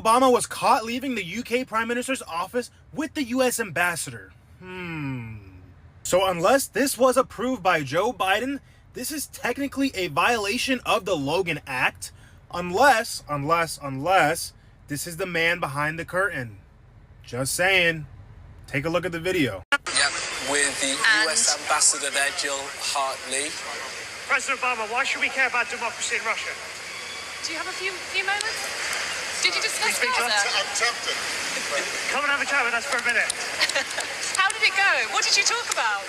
Obama was caught leaving the UK Prime Minister's office with the US ambassador. So unless this was approved by Joe Biden, this is technically a violation of the Logan Act, unless this is the man behind the curtain. Just saying. Take a look at the video. Yep, with the US ambassador there, Jill Hartley. President Obama, why should we care about democracy in Russia? Do you have a few moments? Did you discuss Speak Gaza? I'm tempted. Come and have a chat with us for a minute. How did it go? What did you talk about?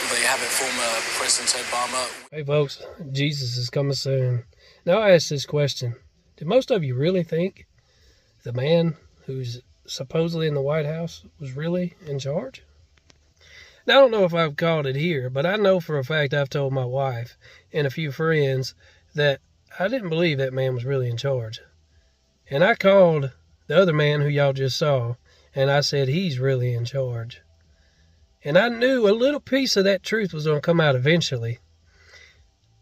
There you have it, former President Obama. Hey folks, Jesus is coming soon. Now I ask this question. Do most of you really think the man who's supposedly in the White House was really in charge? Now, I don't know if I've called it here, but I know for a fact I've told my wife and a few friends that I didn't believe that man was really in charge. And I called the other man who y'all just saw, and I said he's really in charge. And I knew a little piece of that truth was going to come out eventually.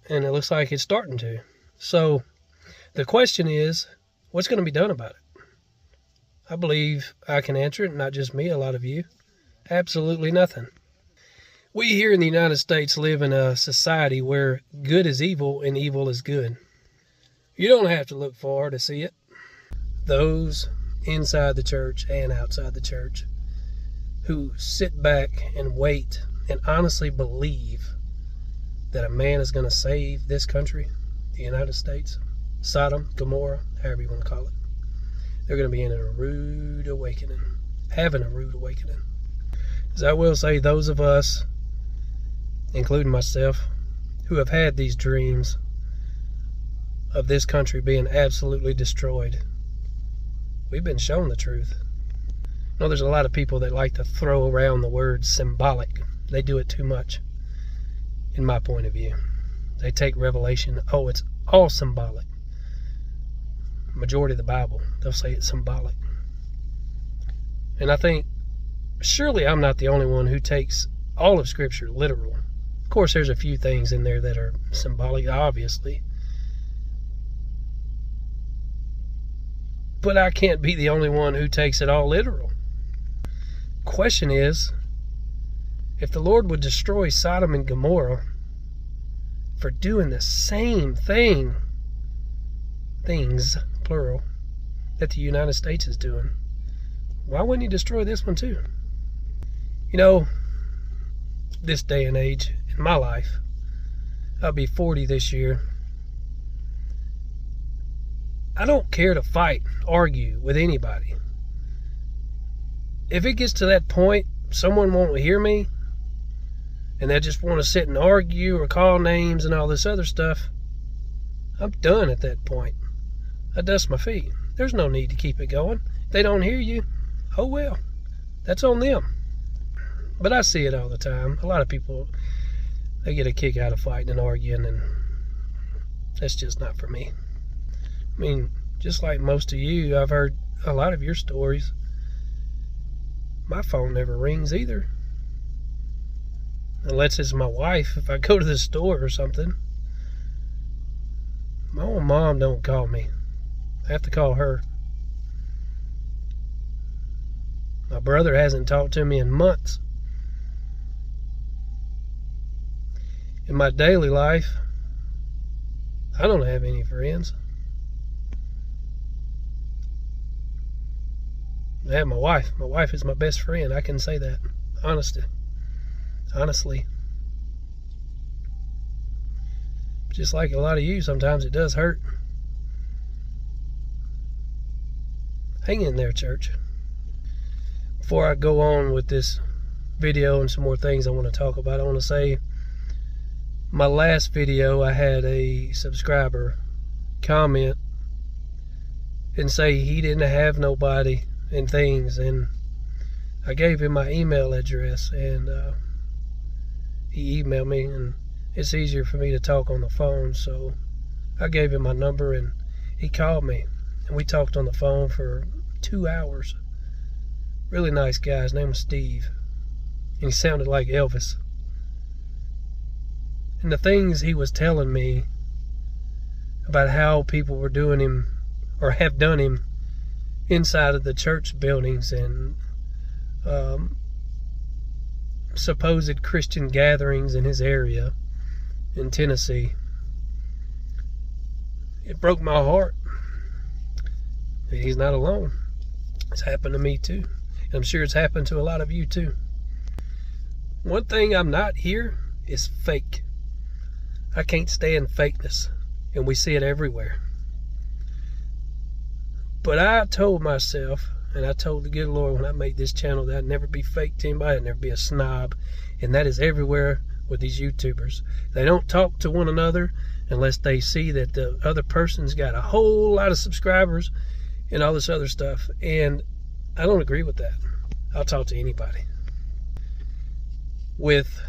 And it looks like it's starting to. So the question is, what's going to be done about it? I believe I can answer it, not just me, a lot of you. Absolutely nothing. We here in the United States live in a society where good is evil and evil is good. You don't have to look far to see it. Those inside the church and outside the church who sit back and wait and honestly believe that a man is going to save this country, the United States, Sodom, Gomorrah, however you want to call it. They're going to be in a rude awakening, having a rude awakening. As I will say, those of us, including myself, who have had these dreams of this country being absolutely destroyed, we've been shown the truth. I know there's a lot of people that like to throw around the word symbolic. They do it too much, in my point of view. They take Revelation, oh, it's all symbolic. Majority of the Bible, they'll say it's symbolic. And I think, surely I'm not the only one who takes all of Scripture literal. Of course, there's a few things in there that are symbolic, obviously. But I can't be the only one who takes it all literal. Question is, if the Lord would destroy Sodom and Gomorrah for doing the same things, plural, that the United States is doing, why wouldn't he destroy this one too? You know, this day and age in my life, I'll be 40 this year. I don't care to fight, argue with anybody. If it gets to that point, someone won't hear me, and they just want to sit and argue or call names and all this other stuff, I'm done at that point. I dust my feet. There's no need to keep it going. If they don't hear you, oh well, that's on them. But I see it all the time. A lot of people, they get a kick out of fighting and arguing, and that's just not for me. I mean, just like most of you, I've heard a lot of your stories. My phone never rings either. Unless it's my wife, if I go to the store or something. My own mom don't call me. I have to call her. My brother hasn't talked to me in months. In my daily life, I don't have any friends. I have my wife. My wife is my best friend. I can say that. Honestly. Just like a lot of you, sometimes it does hurt. Hang in there, church. Before I go on with this video and some more things I want to talk about, I want to say my last video, I had a subscriber comment and say he didn't have nobody and things, and I gave him my email address, and he emailed me, and it's easier for me to talk on the phone, so I gave him my number, and he called me, and we talked on the phone for 2 hours. Really nice guy. His name was Steve. and he sounded like Elvis. And the things he was telling me about how people were doing him, or have done him, inside of the church buildings and supposed Christian gatherings in his area in Tennessee, it broke my heart. He's not alone. It's happened to me too. And I'm sure it's happened to a lot of you too. One thing I'm not here is fake. I can't stand fakeness, and we see it everywhere. But I told myself, and I told the good Lord when I made this channel, that I'd never be fake to anybody, I'd never be a snob. And that is everywhere with these YouTubers. They don't talk to one another unless they see that the other person's got a whole lot of subscribers and all this other stuff. And I don't agree with that. I'll talk to anybody. With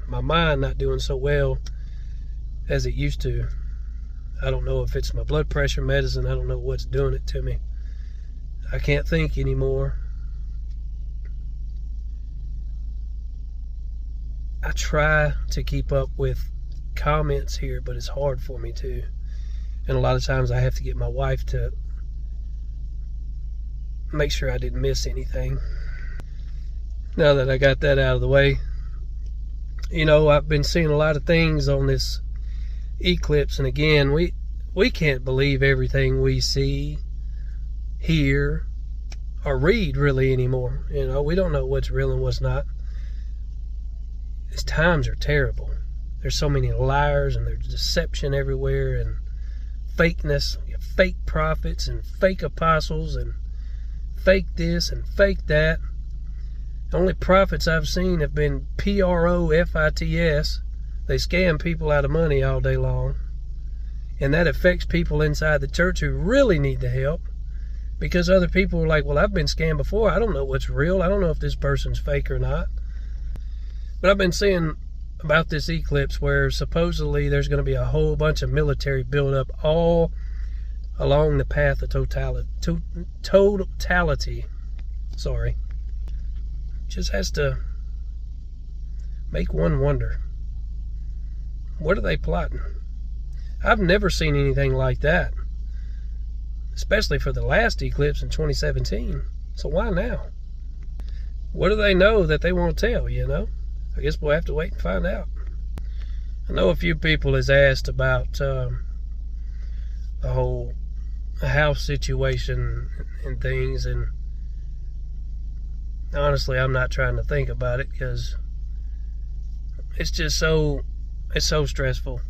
my mind not doing so well as it used to, I don't know if it's my blood pressure medicine. I don't know what's doing it to me. I can't think anymore. I try to keep up with comments here, but it's hard for me too. And a lot of times I have to get my wife to make sure I didn't miss anything. Now that I got that out of the way, you know, I've been seeing a lot of things on this eclipse, and again, we can't believe everything we see, hear, or read really anymore. You know, we don't know what's real and what's not. These times are terrible. There's so many liars, and there's deception everywhere, and fakeness. You have fake prophets and fake apostles and fake this and fake that. The only prophets I've seen have been PROFITS. They scam people out of money all day long. And that affects people inside the church who really need the help. Because other people are like, well, I've been scammed before. I don't know what's real. I don't know if this person's fake or not. But I've been seeing about this eclipse where supposedly there's going to be a whole bunch of military buildup all along the path of totality. Sorry. Just has to make one wonder. What are they plotting? I've never seen anything like that, especially for the last eclipse in 2017. So why now? What do they know that they won't tell, you know? I guess we'll have to wait and find out. I know a few people has asked about the whole house situation and things, and honestly, I'm not trying to think about it because it's just so stressful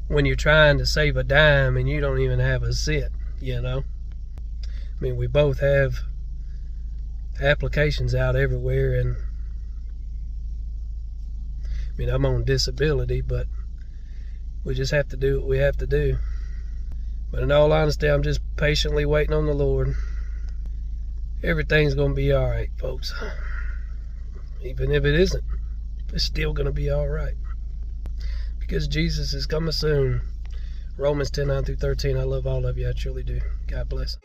when you're trying to save a dime and you don't even have a cent, you know? I mean, we both have applications out everywhere, and I mean, I'm on disability, but we just have to do what we have to do. But in all honesty, I'm just patiently waiting on the Lord. Everything's going to be all right, folks. Even if it isn't, it's still going to be all right. Because Jesus is coming soon. Romans 10:9-13. I love all of you. I truly do. God bless.